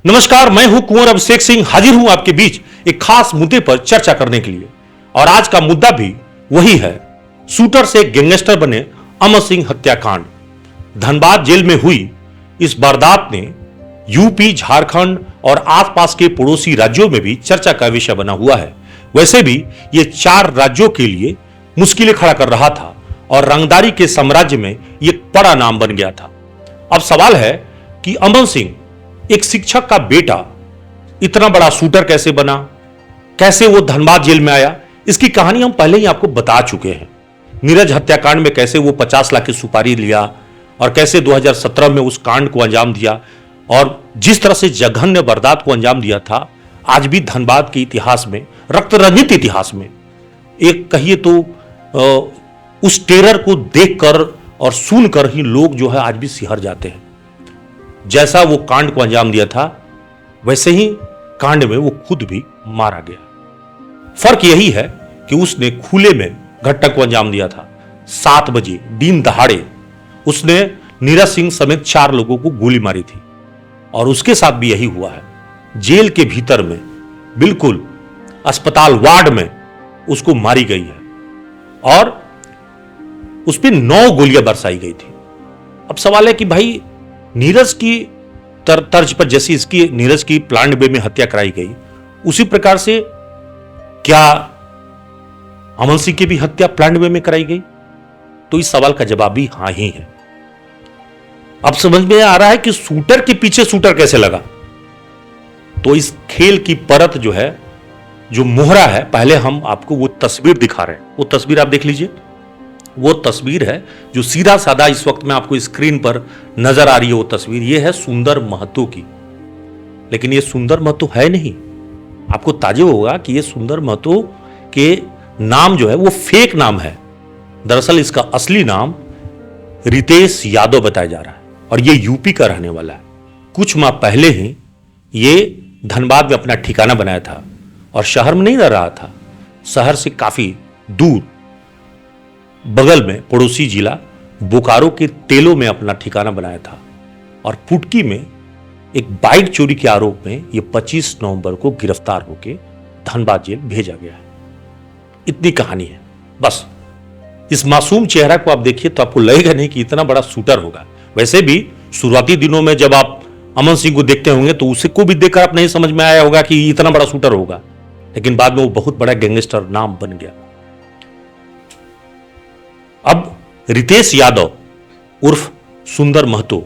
नमस्कार, मैं हूं कुंवर अभिषेक सिंह, हाजिर हूं आपके बीच एक खास मुद्दे पर चर्चा करने के लिए। और आज का मुद्दा भी वही है, शूटर से गैंगस्टर बने अमर सिंह हत्याकांड। धनबाद जेल में हुई इस वारदात ने यूपी, झारखंड और आसपास के पड़ोसी राज्यों में भी चर्चा का विषय बना हुआ है। वैसे भी ये 4 राज्यों के लिए मुश्किलें खड़ा कर रहा था और रंगदारी के साम्राज्य में ये बड़ा नाम बन गया था। अब सवाल है कि अमर सिंह, एक शिक्षक का बेटा, इतना बड़ा शूटर कैसे बना, कैसे वो धनबाद जेल में आया। इसकी कहानी हम पहले ही आपको बता चुके हैं। नीरज हत्याकांड में कैसे वो 50 लाख की सुपारी लिया और कैसे 2017 में उस कांड को अंजाम दिया, और जिस तरह से जघन्य वारदात को अंजाम दिया था, आज भी धनबाद के इतिहास में, रक्त रंजित इतिहास में, एक कहिए तो उस टेरर को देखकर और सुनकर ही लोग जो है आज भी सिहर जाते हैं। जैसा वो कांड को अंजाम दिया था, वैसे ही कांड में वो खुद भी मारा गया। फर्क यही है कि उसने खुले में घटना को अंजाम दिया था। 7 बजे दिन दहाड़े उसने नीरज सिंह समेत 4 लोगों को गोली मारी थी, और उसके साथ भी यही हुआ है। जेल के भीतर में, बिल्कुल अस्पताल वार्ड में उसको मारी गई है और उस पर 9 गोलियां बरसाई गई थी। अब सवाल है कि भाई, नीरज की तर्ज पर जैसी इसकी नीरज की प्लांट बे में हत्या कराई गई, उसी प्रकार से क्या अमन सिंह की भी हत्या प्लांट बे में कराई गई? तो इस सवाल का जवाब भी हां ही है। अब समझ में आ रहा है कि शूटर के पीछे शूटर कैसे लगा। तो इस खेल की परत जो है, जो मोहरा है, पहले हम आपको वो तस्वीर दिखा रहे हैं। वो तस्वीर आप देख लीजिए। वो तस्वीर है जो सीधा साधा इस वक्त में आपको स्क्रीन पर नजर आ रही है। वो तस्वीर ये है सुंदर महतो की, लेकिन ये सुंदर महतो है नहीं। आपको ताज्जुब होगा कि ये सुंदर महतो के नाम जो है वो फेक नाम है। दरअसल इसका असली नाम रितेश यादव बताया जा रहा है और ये यूपी का रहने वाला है। कुछ माह पहले ही ये धनबाद में अपना ठिकाना बनाया था और शहर में नहीं रह रहा था, शहर से काफी दूर बगल में पड़ोसी जिला बोकारो के तेलो में अपना ठिकाना बनाया था। और पुटकी में एक बाइक चोरी के आरोप में ये 25 नवंबर को गिरफ्तार होकर धनबाद जेल भेजा गया है। इतनी कहानी है। बस इस मासूम चेहरा को आप देखिए तो आपको लगेगा नहीं कि इतना बड़ा शूटर होगा। वैसे भी शुरुआती दिनों में जब आप अमन सिंह को देखते होंगे तो उसे को भी देखकर आप नहीं समझ में आया होगा कि इतना बड़ा शूटर होगा, लेकिन बाद में वो बहुत बड़ा गैंगस्टर नाम बन गया। अब रितेश यादव उर्फ सुंदर महतो,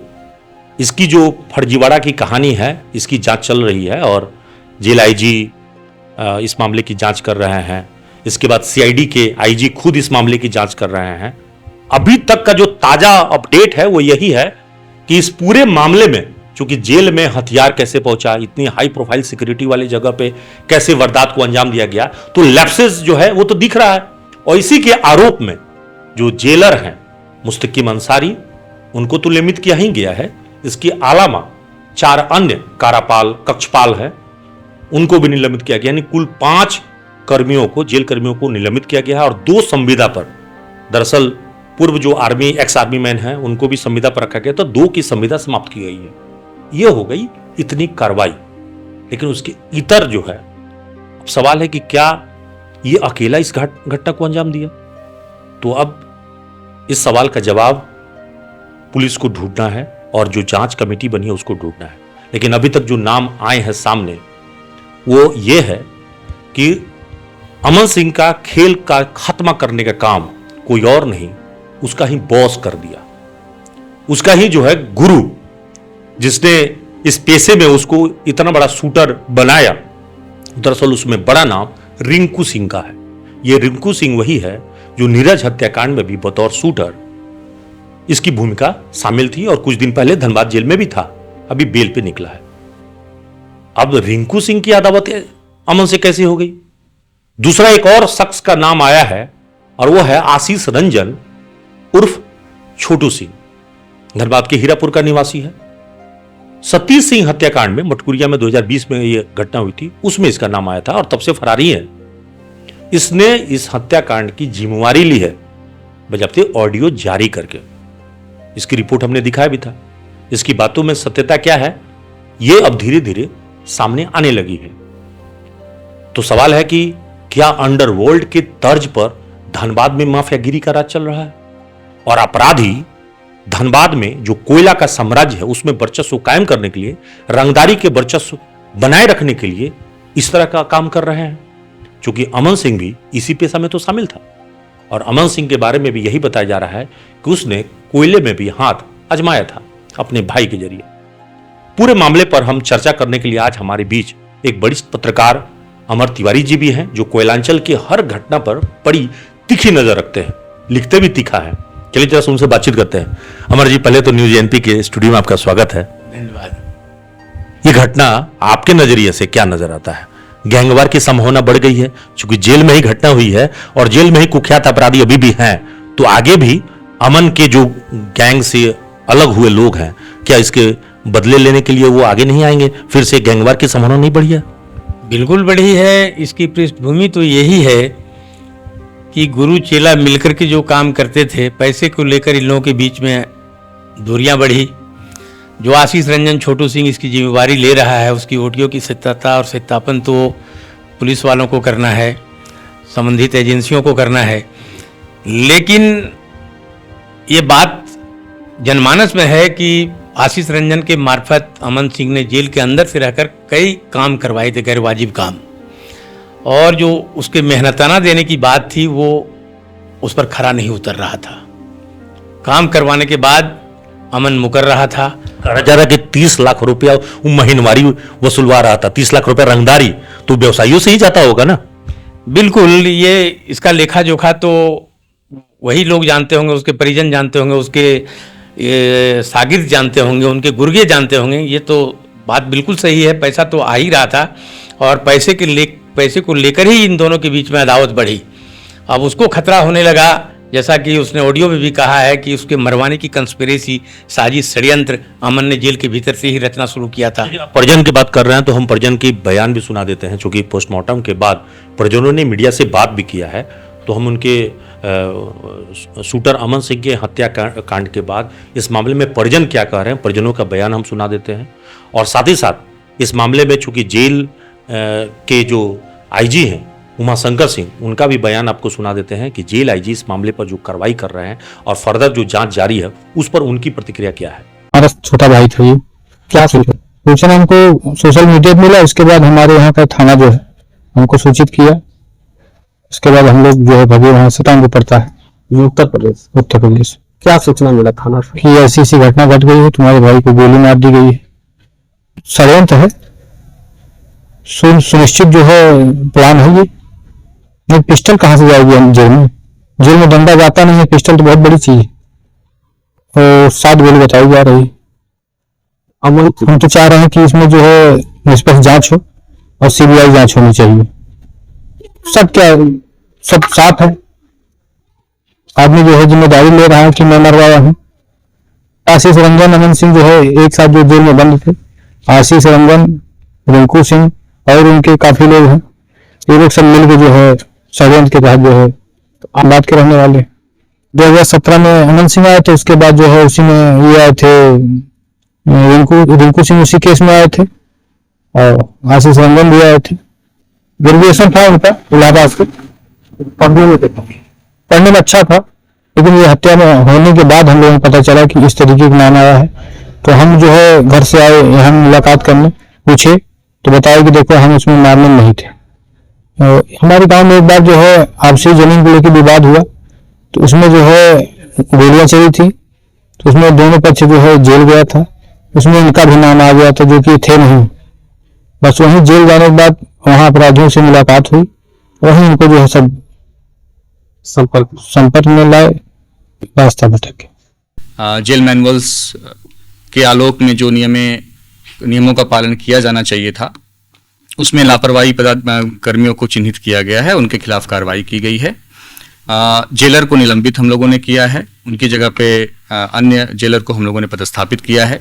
इसकी जो फर्जीवाड़ा की कहानी है, इसकी जांच चल रही है और जेल आईजी इस मामले की जांच कर रहे हैं। इसके बाद सीआईडी के आईजी खुद इस मामले की जांच कर रहे हैं। अभी तक का जो ताजा अपडेट है वो यही है कि इस पूरे मामले में, चूंकि जेल में हथियार कैसे पहुंचा, इतनी हाई प्रोफाइल सिक्योरिटी वाली जगह पे कैसे वारदात को अंजाम दिया गया, तो लैप्सेस जो है वो तो दिख रहा है। और इसी के आरोप में जो जेलर हैं मुस्तकीम अंसारी, उनको तो निलंबित किया ही गया है। इसके अलावा 4 अन्य कारापाल, कक्षपाल हैं, उनको भी निलंबित किया गया। यानी कुल 5 कर्मियों को, जेल कर्मियों को निलंबित किया गया है और 2 संविदा पर, दरअसल पूर्व जो आर्मी, एक्स आर्मी मैन हैं, उनको भी संविदा पर रखा गया, तो 2 की संविदा समाप्त की गई है। यह हो गई इतनी कार्रवाई। लेकिन उसके इतर जो है, अब सवाल है कि क्या ये अकेला इस घटना को अंजाम दिया? तो अब इस सवाल का जवाब पुलिस को ढूंढना है और जो जांच कमेटी बनी है उसको ढूंढना है। लेकिन अभी तक जो नाम आए हैं सामने वो ये है कि अमन सिंह का खेल का खात्मा करने का काम कोई और नहीं, उसका ही बॉस कर दिया। उसका ही जो है गुरु, जिसने इस पेशे में उसको इतना बड़ा शूटर बनाया, दरअसल उसमें बड़ा नाम रिंकू सिंह का है। यह रिंकू सिंह वही है जो नीरज हत्याकांड में भी बतौर शूटर इसकी भूमिका शामिल थी और कुछ दिन पहले धनबाद जेल में भी था, अभी बेल पे निकला है। अब रिंकू सिंह की अदावत अमन से कैसे हो गई? दूसरा एक और शख्स का नाम आया है और वो है आशीष रंजन उर्फ छोटू सिंह, धनबाद के हीरापुर का निवासी है। सतीश सिंह हत्याकांड में मटकुरिया में 2020 में यह घटना हुई थी, उसमें इसका नाम आया था और तब से फरारी है। इसने इस हत्याकांड की जिम्मेवारी ली है बजाते ऑडियो जारी करके। इसकी रिपोर्ट हमने दिखाया भी था। इसकी बातों में सत्यता क्या है ये अब धीरे धीरे सामने आने लगी है। तो सवाल है कि क्या अंडरवर्ल्ड के तर्ज पर धनबाद में माफियागिरी का राज चल रहा है और अपराधी धनबाद में जो कोयला का साम्राज्य है उसमें वर्चस्व कायम करने के लिए, रंगदारी के वर्चस्व बनाए रखने के लिए इस तरह का काम कर रहे हैं। क्योंकि अमन सिंह भी इसी पेशा में तो शामिल था और अमन सिंह के बारे में भी यही बताया जा रहा है कि उसने कोयले में भी हाथ आजमाया था अपने भाई के जरिए। पूरे मामले पर हम चर्चा करने के लिए आज हमारे बीच एक वरिष्ठ पत्रकार अमर तिवारी जी भी हैं, जो कोयलांचल के हर घटना पर बड़ी तीखी नजर रखते हैं, लिखते भी तीखा है। चलिए जरा उनसे बातचीत करते हैं। अमर जी, पहले तो न्यूज एनपी के स्टूडियो में आपका स्वागत है। धन्यवाद। ये घटना आपके नजरिए से क्या नजर आता है? गैंगवार की संभावना बढ़ गई है क्योंकि जेल में ही घटना हुई है और जेल में ही कुख्यात अपराधी अभी भी हैं, तो आगे भी अमन के जो गैंग से अलग हुए लोग हैं, क्या इसके बदले लेने के लिए वो आगे नहीं आएंगे? फिर से गैंगवार की संभावना नहीं बढ़ी है? बिल्कुल बढ़ी है। इसकी पृष्ठभूमि तो यही है कि गुरु चेला मिलकर के जो काम करते थे, पैसे को लेकर इन लोगों के बीच में दूरियां बढ़ी। जो आशीष रंजन छोटू सिंह इसकी जिम्मेवारी ले रहा है, उसकी ओटियों की सत्यता और सत्यापन तो पुलिस वालों को करना है, संबंधित एजेंसियों को करना है। लेकिन ये बात जनमानस में है कि आशीष रंजन के मार्फत अमन सिंह ने जेल के अंदर से रहकर कई काम करवाए थे, गैर वाजिब काम, और जो उसके मेहनताना देने की बात थी वो उस पर खरा नहीं उतर रहा था। काम करवाने के बाद अमन मुकर रहा था। कहा जा रहा कि 30 लाख रुपया वो महीनवारी वसूलवा रहा था। 30 लाख रुपया रंगदारी तो व्यवसायियों से ही जाता होगा ना? बिल्कुल, ये इसका लेखा जोखा तो वही लोग जानते होंगे, उसके परिजन जानते होंगे, उसके शागिर्द जानते होंगे, उनके गुर्गे जानते होंगे। ये तो बात बिल्कुल सही है, पैसा तो आ ही रहा था और पैसे को लेकर ही इन दोनों के बीच में अदावत बढ़ी। अब उसको खतरा होने लगा, जैसा कि उसने ऑडियो में भी कहा है कि उसके मरवाने की कंस्पिरेसी, साजिश, षड्यंत्र अमन ने जेल के भीतर से ही रचना शुरू किया था। परिजन की बात कर रहे हैं तो हम परिजन की बयान भी सुना देते हैं, क्योंकि पोस्टमार्टम के बाद परिजनों ने मीडिया से बात भी किया है। तो हम उनके शूटर अमन सिंह के हत्या कांड के बाद इस मामले में परिजन क्या कह रहे हैं, परिजनों का बयान हम सुना देते हैं। और साथ ही साथ इस मामले में चूंकि जेल के जो आईजी हैं उमाशंकर सिंह, उनका भी बयान आपको सुना देते हैं कि जेल आईजी इस मामले पर जो कार्रवाई कर रहे हैं और फर्दर जो जांच जारी है उस पर उनकी प्रतिक्रिया क्या है। हमारा छोटा भाई था ये। क्या सूचना हमको सोशल मीडिया पे मिला, उसके बाद हमारे यहाँ का थाना जो है हमको सूचित किया। उसके बाद हम लोग जो है भगे वहाँ सतान को पड़ता है उत्तर प्रदेश। क्या सूचना मिला थाना से कि ऐसी ऐसी घटना घट गई है, तुम्हारे भाई को गोली मार दी गई है। षड्यंत्र है, सुनिश्चित जो है प्लान है ये पिस्टल कहाँ से जाएगी जेल में डंडा जाता नहीं है, पिस्टल तो बहुत बड़ी चीज है और 7 गोली बताई जा रही है। हम तो चाह रहे हैं कि इसमें जो है निष्पक्ष जांच हो और सीबीआई जांच होनी चाहिए। सब साफ है। आदमी जो है जिम्मेदारी ले रहा है कि मैं मरवाया हूँ। आशीष रंजन, अमन सिंह जो है एक साथ जो जेल में बंद थे, आशीष रंजन, रिंकू सिंह और उनके काफी लोग हैं, ये लोग सब मिलकर जो है षड्यंत्र के तहत जो है बात के रहने वाले। 2017 में अमन सिंह आए थे, उसके बाद जो है उसी में ये आए थे रिंकू सिंह, उसी केस में आए थे और आशीष रंजन भी आए थे। ग्रेजुएशन था उनका इलाहाबाद से, पढ़ने में अच्छा था, लेकिन ये हत्या में होने के बाद हम लोगों को पता चला कि इस तरीके का नाम आया है। तो हम जो है घर से आए यहाँ मुलाकात करने, पूछे तो बताया कि देखो हम उसमें मामले नहीं थे। हमारे गांव में एक बार जो है आपसी जमीन को लेकर विवाद हुआ, तो उसमें जो है गोलियां चली थी, तो उसमें दोनों पक्ष जो है जेल गया था। उसमें इनका भी नाम आ गया था जो कि थे नहीं। बस वहीं जेल जाने के बाद वहां अपराधियों से मुलाकात हुई, वहीं इनको जो है सब संपर्क में लाए, रास्ता भटक गए। जेल मैनुअल्स के आलोक में जो नियमों का पालन किया जाना चाहिए था, उसमें लापरवाही कर्मियों को चिन्हित किया गया है, उनके खिलाफ कार्रवाई की गई है। जेलर को निलंबित हम लोगों ने किया है, उनकी जगह पे अन्य जेलर को हम लोगों ने पदस्थापित किया है।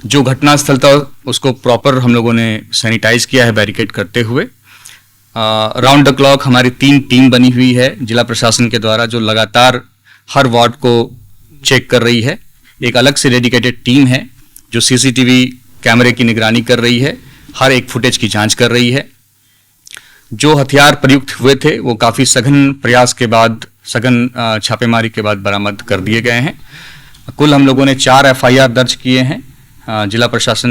जो घटनास्थल था उसको प्रॉपर हम लोगों ने सैनिटाइज किया है बैरिकेड करते हुए। राउंड द क्लॉक हमारी 3 टीम बनी हुई है जिला प्रशासन के द्वारा, जो लगातार हर वार्ड को चेक कर रही है। एक अलग से डेडिकेटेड टीम है जो सीसीटीवी कैमरे की निगरानी कर रही है, हर एक फुटेज की जांच कर रही है। जो हथियार प्रयुक्त हुए थे वो काफ़ी सघन प्रयास के बाद, सघन छापेमारी के बाद बरामद कर दिए गए हैं। कुल हम लोगों ने 4 FIR दर्ज किए हैं, जिला प्रशासन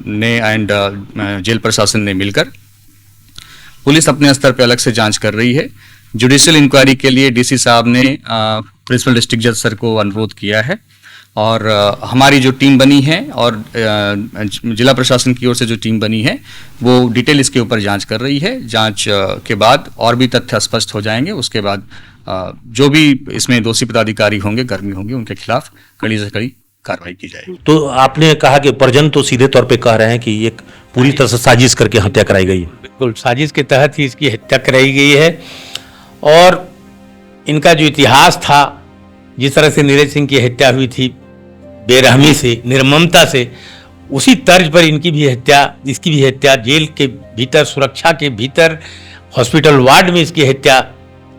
ने एंड जेल प्रशासन ने मिलकर। पुलिस अपने स्तर पर अलग से जांच कर रही है। जुडिशियल इंक्वायरी के लिए DC साहब ने प्रिंसिपल डिस्ट्रिक्ट जज सर को अनुरोध किया है और हमारी जो टीम बनी है और जिला प्रशासन की ओर से जो टीम बनी है वो डिटेल इसके ऊपर जांच कर रही है। जांच के बाद और भी तथ्य स्पष्ट हो जाएंगे। उसके बाद जो भी इसमें दोषी पदाधिकारी होंगे, कर्मी होंगे, उनके खिलाफ कड़ी से कड़ी कार्रवाई की जाएगी। तो आपने कहा कि परिजन तो सीधे तौर पे कह रहे हैं कि ये पूरी तरह से साजिश करके हत्या कराई गई है। बिल्कुल साजिश के तहत ही इसकी हत्या कराई गई है और इनका जो इतिहास था, जिस तरह से नीरज सिंह की हत्या हुई थी बेरहमी से, निर्ममता से, उसी तर्ज पर इसकी भी हत्या जेल के भीतर, सुरक्षा के भीतर, हॉस्पिटल वार्ड में इसकी हत्या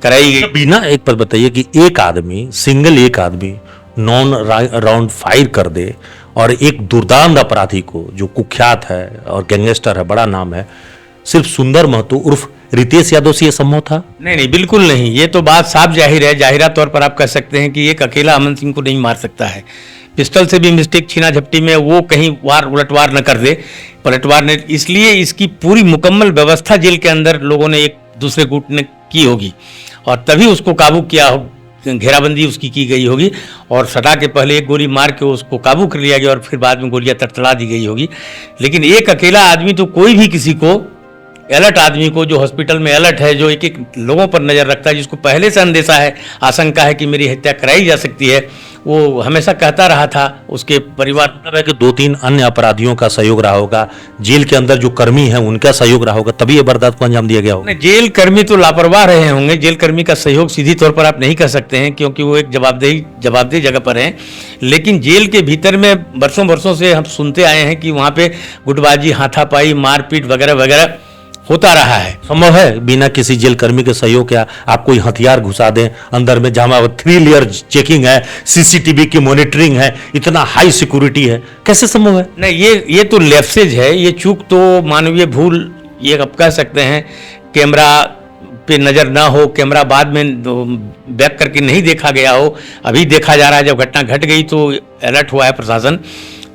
कराई गई। बिना एक बात बताइए कि एक आदमी, सिंगल एक आदमी नॉन राउंड फायर कर दे और एक दुर्दांत अपराधी को, जो कुख्यात है और गैंगस्टर है, बड़ा नाम है, सिर्फ सुंदर महतो उर्फ रितेश यादव से यह संभव था? नहीं, बिल्कुल नहीं। ये तो बात साफ जाहिर है, जाहिरा तौर पर आप कह सकते हैं कि एक अकेला अमन सिंह को नहीं मार सकता है। पिस्टल से भी मिस्टेक छीना झपटी में वो कहीं उलटवार न कर दे, पलटवार ने, इसलिए इसकी पूरी मुकम्मल व्यवस्था जेल के अंदर लोगों ने एक दूसरे गुट ने की होगी और तभी उसको काबू किया हो, घेराबंदी उसकी की गई होगी और सटा के पहले एक गोली मार के उसको काबू कर लिया गया और फिर बाद में गोलियां तड़तड़ा दी गई होगी। लेकिन एक अकेला आदमी तो कोई भी किसी को, अलर्ट आदमी को, जो हॉस्पिटल में अलर्ट है, जो एक एक लोगों पर नज़र रखता है, जिसको पहले से अंदेशा है, आशंका है कि मेरी हत्या कराई जा सकती है, वो हमेशा कहता रहा था। उसके परिवार मतलब है कि 2-3 अन्य अपराधियों का सहयोग रहा होगा, जेल के अंदर जो कर्मी है उनका सहयोग रहा होगा, तभी ये वारदात को अंजाम दिया गया होगा। जेल कर्मी तो लापरवाह रहे होंगे। जेल कर्मी का सहयोग सीधी तौर पर आप नहीं कर सकते हैं क्योंकि वो एक जवाबदेह जगह पर हैं। लेकिन जेल के भीतर में वर्षों से हम सुनते आए हैं कि वहाँ पे गुटबाजी, हाथापाई, मारपीट वगैरह वगैरह होता रहा है। संभव है बिना किसी जेल कर्मी के सहयोग के आप कोई हथियार घुसा दें अंदर में, जहां 3 लेयर चेकिंग है, CCTV की मॉनिटरिंग है, इतना हाई सिक्योरिटी है, कैसे संभव है? नहीं, ये तो लैप्सेज है, ये चूक तो मानवीय भूल, ये आप कह सकते हैं। कैमरा पे नज़र ना हो, कैमरा बाद में बैक करके नहीं देखा गया हो, अभी देखा जा रहा है। जब घटना घट गई तो अलर्ट हुआ है प्रशासन,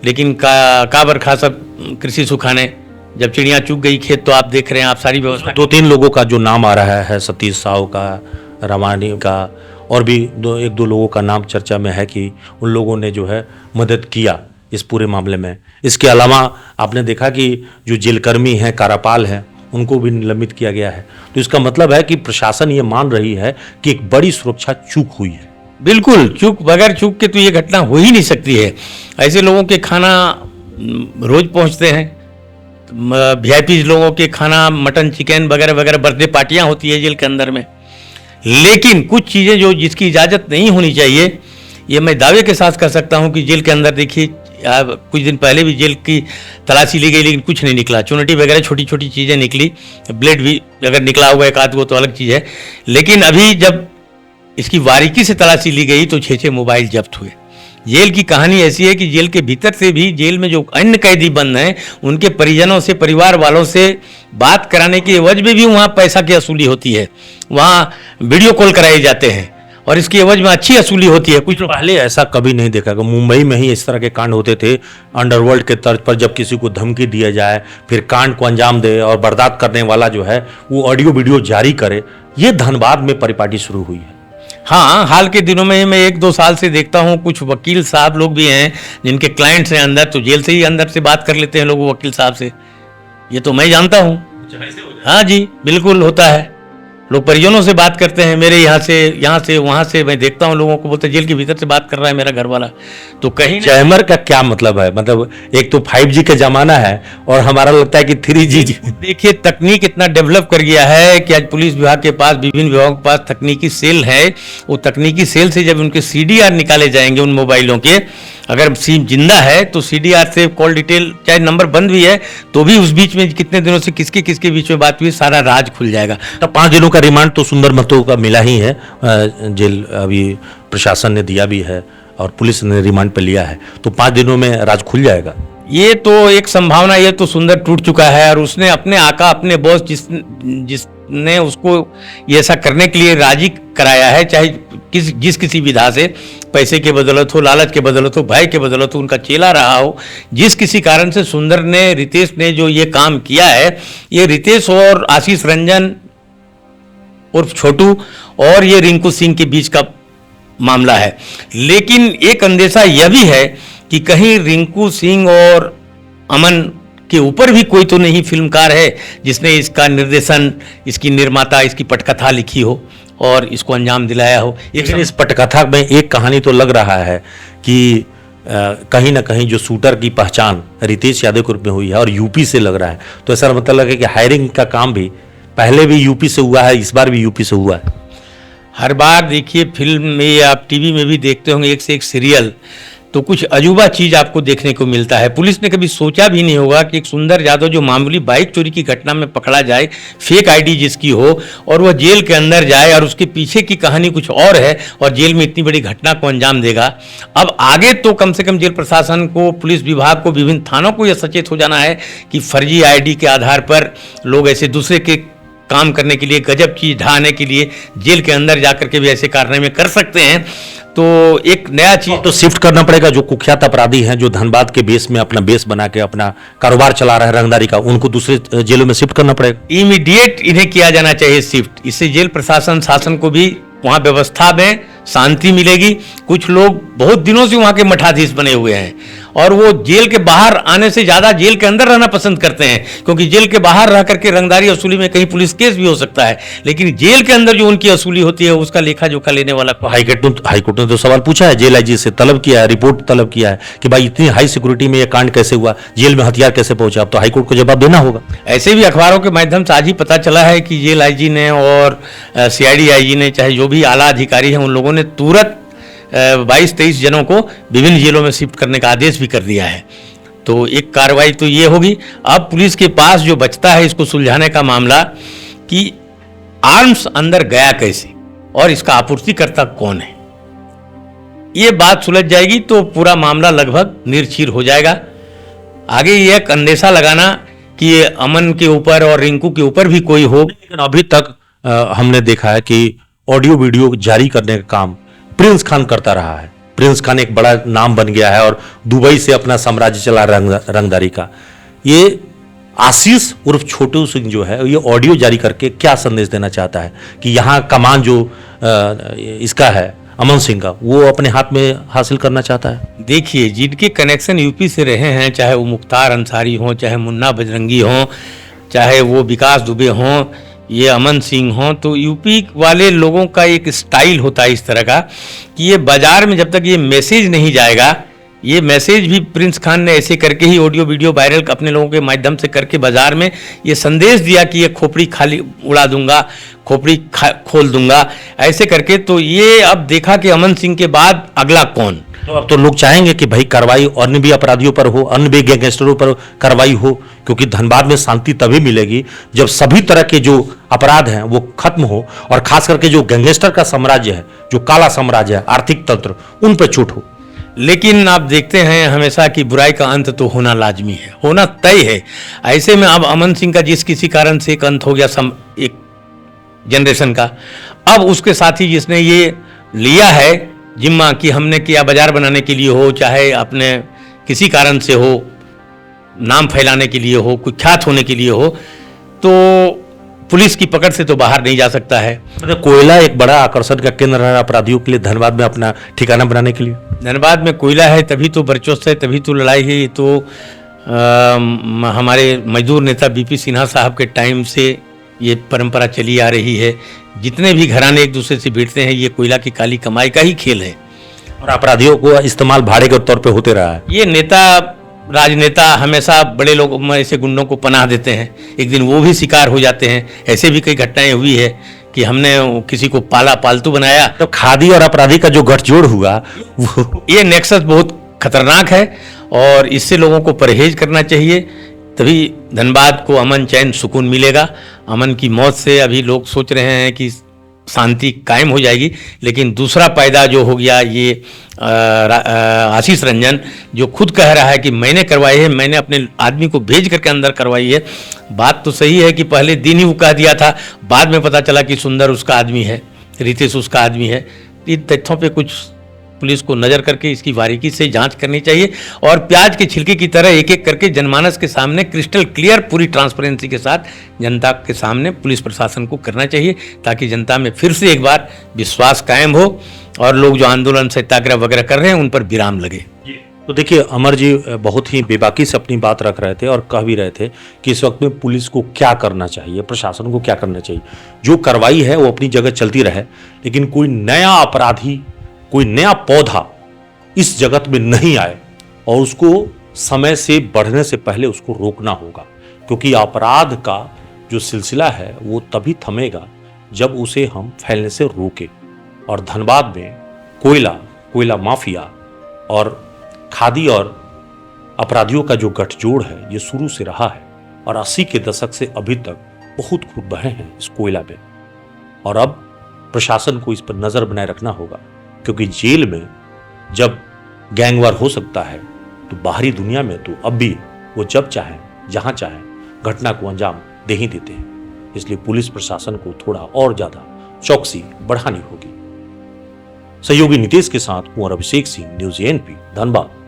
लेकिन का बरखा सब कृषि सुखाने, जब चिड़िया चुग गई खेत, तो आप देख रहे हैं, आप सारी व्यवस्था। 2-3 लोगों का जो नाम आ रहा है, सतीश साहू का, रमानी का, और भी 1-2 लोगों का नाम चर्चा में है कि उन लोगों ने जो है मदद किया इस पूरे मामले में। इसके अलावा आपने देखा कि जो जेलकर्मी हैं, कारापाल हैं, उनको भी निलंबित किया गया है। तो इसका मतलब है कि प्रशासन ये मान रही है कि एक बड़ी सुरक्षा चूक हुई है। बिल्कुल, चूक, बगैर चूक के तो ये घटना हो ही नहीं सकती है। ऐसे लोगों के खाना रोज पहुंचते हैं, VIP लोगों के खाना, मटन, चिकन वगैरह वगैरह, बर्थडे पार्टियां होती है जेल के अंदर में। लेकिन कुछ चीज़ें जो जिसकी इजाज़त नहीं होनी चाहिए, ये मैं दावे के साथ कह सकता हूं कि जेल के अंदर देखिए, कुछ दिन पहले भी जेल की तलाशी ली गई लेकिन कुछ नहीं निकला। चुनटी वगैरह छोटी छोटी चीज़ें निकली, ब्लेड भी अगर निकला हुआ एक आध वो तो अलग चीज़ है। लेकिन अभी जब इसकी बारीकी से तलाशी ली गई तो 6 मोबाइल जब्त हुए। जेल की कहानी ऐसी है कि जेल के भीतर से भी, जेल में जो अन्य कैदी बंद हैं, उनके परिजनों से, परिवार वालों से बात कराने के एवज में भी वहाँ पैसा की वसूली होती है। वहाँ वीडियो कॉल कराए जाते हैं और इसकी एवज में अच्छी वसूली होती है। कुछ पहले ऐसा कभी नहीं देखा कि मुंबई में ही इस तरह के कांड होते थे अंडरवर्ल्ड के तर्ज पर, जब किसी को धमकी दिया जाए, फिर कांड को अंजाम दे और बर्दाश्त करने वाला जो है वो ऑडियो वीडियो जारी करे। ये धनबाद में परिपाटी शुरू हुई है। हाँ, हाल के दिनों में मैं 1-2 साल से देखता हूँ, कुछ वकील साहब लोग भी हैं जिनके क्लाइंट्स हैं अंदर, तो जेल से ही अंदर से बात कर लेते हैं लोग वकील साहब से। ये तो मैं जानता हूँ। हाँ जी, बिल्कुल होता है। लोग परिजनों से बात करते हैं, मेरे यहाँ से वहाँ से। मैं देखता हूँ लोगों को, बोलते जेल के भीतर से बात कर रहा है मेरा घर वाला। तो कहीं जैमर का क्या मतलब है? मतलब एक तो 5G का जमाना है और हमारा लगता है कि 3G। देखिए, तकनीक इतना डेवलप कर गया है कि आज पुलिस विभाग के पास, विभिन्न विभागों के पास तकनीकी सेल है। वो तकनीकी सेल से जब उनके CDR निकाले जाएंगे उन मोबाइलों के, अगर सिम जिंदा है तो CDR से कॉल डिटेल, चाहे नंबर बंद भी है तो भी उस बीच में कितने दिनों से किसके किसके बीच में बात हुई, सारा राज खुल जाएगा। तो 5 दिनों का रिमांड तो सुंदर महतो का मिला ही है। जेल अभी प्रशासन ने दिया भी है और पुलिस ने रिमांड पे लिया है, तो 5 दिनों में राज खुल जाएगा। ये तो एक संभावना, ये तो सुंदर टूट चुका है और उसने अपने आका, अपने बॉस जिसने उसको ये ऐसा करने के लिए राजी कराया है, चाहे जिस किसी विधा से, पैसे के बदौलत हो, लालच के बदौलत हो, भय के बदौलत हो, उनका चेला रहा हो, जिस किसी कारण से सुंदर ने, रितेश ने जो ये काम किया है, ये रितेश और आशीष रंजन उर्फ छोटू और ये रिंकू सिंह के बीच का मामला है। लेकिन एक अंदेशा यह भी है कि कहीं रिंकू सिंह और अमन के ऊपर भी कोई तो नहीं फिल्मकार है जिसने इसका निर्देशन, इसकी निर्माता, इसकी पटकथा लिखी हो और इसको अंजाम दिलाया हो। लेकिन इस पटकथा में एक कहानी तो लग रहा है कि कहीं ना कहीं जो शूटर की पहचान रितेश यादव के रूप में हुई है और यूपी से लग रहा है, तो ऐसा मतलब है कि हायरिंग का काम भी पहले भी यूपी से हुआ है, इस बार भी यूपी से हुआ है। हर बार देखिए फिल्म में, आप टीवी में भी देखते होंगे एक से एक सीरियल, तो कुछ अजूबा चीज आपको देखने को मिलता है। पुलिस ने कभी सोचा भी नहीं होगा कि एक सुंदर यादव जो मामूली बाइक चोरी की घटना में पकड़ा जाए, फेक आईडी जिसकी हो, और वह जेल के अंदर जाए और उसके पीछे की कहानी कुछ और है और जेल में इतनी बड़ी घटना को अंजाम देगा। अब आगे तो कम से कम जेल प्रशासन को, पुलिस विभाग को, विभिन्न थानों को यह सचेत हो जाना है कि फर्जी आईडी के आधार पर लोग ऐसे दूसरे के काम करने के लिए, गजब चीज ढाने के लिए जेल के अंदर जाकर के भी ऐसे कारनामे कर सकते हैं। तो एक नया चीज तो शिफ्ट करना पड़ेगा। जो कुख्यात अपराधी हैं, जो धनबाद के बेस में अपना बेस बना के अपना कारोबार चला रहा है रंगदारी का, उनको दूसरे जेलों में शिफ्ट करना पड़ेगा। इमीडिएट इन्हें किया जाना चाहिए शिफ्ट। इससे जेल प्रशासन, शासन को भी वहाँ व्यवस्था में शांति मिलेगी। कुछ लोग बहुत दिनों से वहाँ के मठाधीश बने हुए हैं और वो जेल के बाहर आने से ज़्यादा जेल के अंदर रहना पसंद करते हैं, क्योंकि जेल के बाहर रह करके रंगदारी वसूली में कहीं पुलिस केस भी हो सकता है, लेकिन जेल के अंदर जो उनकी वसूली होती है उसका लेखा जोखा लेने वाला हाईकोर्ट ने तो सवाल पूछा है, जेल आईजी से तलब किया है, रिपोर्ट तलब किया है कि भाई इतनी हाई सिक्योरिटी में यह कांड कैसे हुआ, जेल में हथियार कैसे पहुंचा। अब तो हाईकोर्ट को जवाब देना होगा। ऐसे भी अखबारों के माध्यम से आज ही पता चला है कि जेल आईजी ने और सीआईडी आईजी ने, चाहे जो भी आला अधिकारी हैं, उन लोगों ने तुरंत 22-23 जनों को विभिन्न जेलों में शिफ्ट करने का आदेश भी कर दिया है। तो एक कार्रवाई तो ये होगी। अब पुलिस के पास जो बचता है इसको सुलझाने का मामला कि आर्म्स अंदर गया कैसे और इसका आपूर्तिकर्ता कौन है, ये बात सुलझ जाएगी तो पूरा मामला लगभग निर्चीर हो जाएगा। आगे ये एक अंदेशा लगाना कि ये अमन के ऊपर और रिंकू के ऊपर भी कोई हो, लेकिन अभी तक हमने देखा है कि ऑडियो वीडियो जारी करने का काम प्रिंस खान करता रहा है। प्रिंस खान एक बड़ा नाम बन गया है और दुबई से अपना साम्राज्य चला रंगदारी का। ये आशीष उर्फ छोटू सिंह जो है, ये ऑडियो जारी करके क्या संदेश देना चाहता है कि यहाँ कमान जो इसका है अमन सिंह का, वो अपने हाथ में हासिल करना चाहता है। देखिए, जिनके कनेक्शन यूपी से रहे हैं, चाहे वो मुख्तार अंसारी हों, चाहे मुन्ना बजरंगी हों, चाहे वो विकास दुबे हों, ये अमन सिंह हों, तो यूपी वाले लोगों का एक स्टाइल होता है इस तरह का कि ये बाजार में जब तक ये मैसेज नहीं जाएगा, ये मैसेज भी प्रिंस खान ने ऐसे करके ही ऑडियो वीडियो वायरल अपने लोगों के माध्यम से करके बाजार में ये संदेश दिया कि ये खोपड़ी खाली उड़ा दूंगा, खोपड़ी खोल दूंगा, ऐसे करके। तो ये अब देखा कि अमन सिंह के बाद अगला कौन। तो अब तो लोग चाहेंगे कि भाई कार्रवाई अन्य भी अपराधियों पर हो, अन्य भी गैंगस्टरों पर कार्रवाई हो, क्योंकि धनबाद में शांति तभी मिलेगी जब सभी तरह के जो अपराध हैं वो खत्म हो और खास करके जो गैंगस्टर का साम्राज्य है, जो काला साम्राज्य है, आर्थिक तंत्र, उन पर चोट हो। लेकिन आप देखते हैं हमेशा कि बुराई का अंत तो होना लाजमी है, होना तय है। ऐसे में अब अमन सिंह का जिस किसी कारण से एक अंत हो गया एक जनरेशन का, अब उसके साथी जिसने ये लिया है जिम्मा कि हमने किया बाजार बनाने के लिए हो, चाहे अपने किसी कारण से हो, नाम फैलाने के लिए हो, कुख्यात होने के लिए हो, तो पुलिस की पकड़ से तो बाहर नहीं जा सकता है। मतलब कोयला एक बड़ा आकर्षण का केंद्र है अपराधियों के लिए धनबाद में अपना ठिकाना बनाने के लिए। धनबाद में कोयला है तभी तो वर्चस्व है, तभी तो लड़ाई है। ये तो हमारे मजदूर नेता बीपी सिन्हा साहब के टाइम से ये परंपरा चली आ रही है। जितने भी घराने एक दूसरे से भिड़ते हैं, ये कोयला की काली कमाई का ही खेल है और अपराधियों को इस्तेमाल भाड़े के तौर पे होते रहा है। ये नेता, राजनेता हमेशा बड़े लोग ऐसे गुंडों को पनाह देते हैं, एक दिन वो भी शिकार हो जाते हैं। ऐसे भी कई घटनाएं हुई है कि हमने किसी को पालतू बनाया। तो खादी और अपराधी का जो गठजोड़ हुआ, ये नेक्सस बहुत खतरनाक है और इससे लोगों को परहेज करना चाहिए, तभी धनबाद को अमन चैन सुकून मिलेगा। अमन की मौत से अभी लोग सोच रहे हैं कि शांति कायम हो जाएगी। लेकिन दूसरा पैदा जो हो गया ये आशीष रंजन जो खुद कह रहा है कि मैंने करवाई है, मैंने अपने आदमी को भेज करके अंदर करवाई है। बात तो सही है कि पहले दिन ही वो कह दिया था, बाद में पता चला कि सुंदर उसका आदमी है, रितेश उसका आदमी है। इन तथ्यों पे कुछ पुलिस को नज़र करके इसकी बारीकी से जांच करनी चाहिए और प्याज के छिलके की तरह एक एक करके जनमानस के सामने क्रिस्टल क्लियर पूरी ट्रांसपेरेंसी के साथ जनता के सामने पुलिस प्रशासन को करना चाहिए, ताकि जनता में फिर से एक बार विश्वास कायम हो और लोग जो आंदोलन सत्याग्रह वगैरह कर रहे हैं उन पर विराम लगे। तो देखिए, अमर जी बहुत ही बेबाकी से अपनी बात रख रहे थे और कह भी रहे थे कि इस वक्त में पुलिस को क्या करना चाहिए, प्रशासन को क्या करना चाहिए। जो कार्रवाई है वो अपनी जगह चलती रहे, लेकिन कोई नया अपराधी, कोई नया पौधा इस जगत में नहीं आए और उसको समय से बढ़ने से पहले उसको रोकना होगा, क्योंकि अपराध का जो सिलसिला है वो तभी थमेगा जब उसे हम फैलने से रोके। और धनबाद में कोयला माफिया और खादी और अपराधियों का जो गठजोड़ है ये शुरू से रहा है और 80 के दशक से अभी तक बहुत खूब बहे हैं इस कोयला में। और अब प्रशासन को इस पर नजर बनाए रखना होगा, क्योंकि जेल में जब गैंगवार हो सकता है तो बाहरी दुनिया में तो अब भी वो जब चाहे जहां चाहे घटना को अंजाम दे ही देते हैं। इसलिए पुलिस प्रशासन को थोड़ा और ज्यादा चौकसी बढ़ानी होगी। सहयोगी नितेश के साथ कुंवर अभिषेक सिंह, न्यूज़ एएनपी, धनबाद।